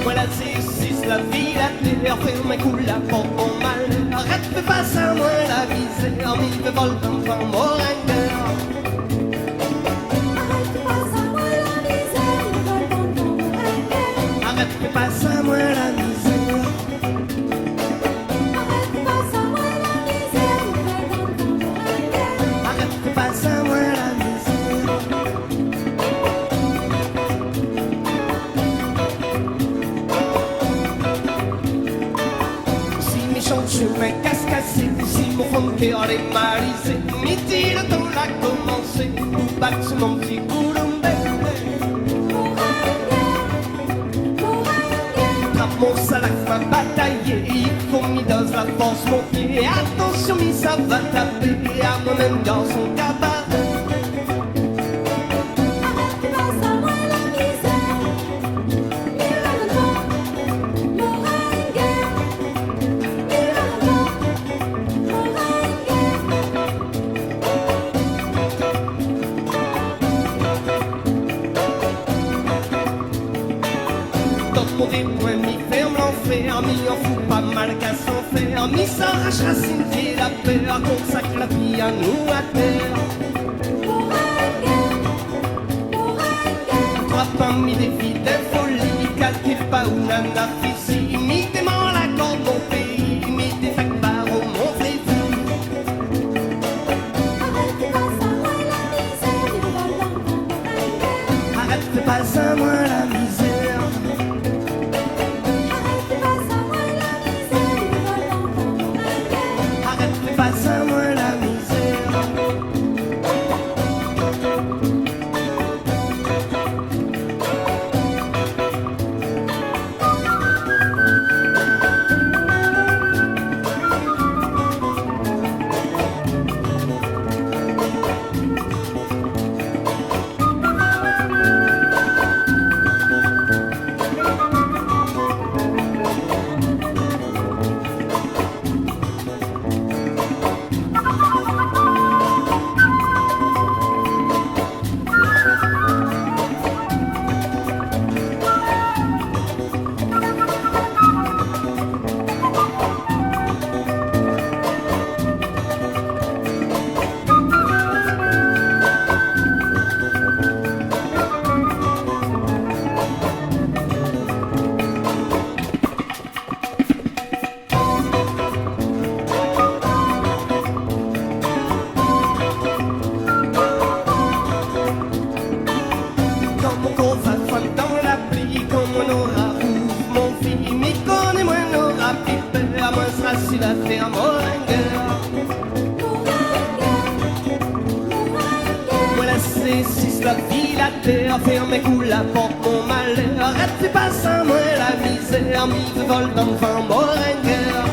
Voilà, c'est la vie, la terre, ferme un coup la porte mon mal. Arrête, fais pas ça, moi la misère, m'y fait vol d'enfant, moringueur. Arrête, fais pas ça, moi la misère. Arrête, fais pas ça, moi la misère. Si mes champs de chemin casse-cassés, si mon fond de cœur est malisé, midi le temps l'a commencé, pour battre mon petit couloumbé. Mon salac m'a bataillé, il faut m'y dose la force mon pied. Attention, mais ça va taper à moi-même dans son cabaret. Dans mon dépoint, mi ferme l'enfer, mi en fout pas mal qu'à s'en faire, mi s'arrache racine et la peur, consacre la vie à nous à terre. Trois pas mi défi des folies, calcule pas où nana ici, mi dément la corde mon pays, mi défecte par au mon fléau. Arrête, fais pas ça, moi la misère. Si la terre moringueur, voilà c'est la vie, la terre, ferme coup la porte mon malheur. Arrête, fais pas ça, moi la misère, mi vol d'enfant moringueur.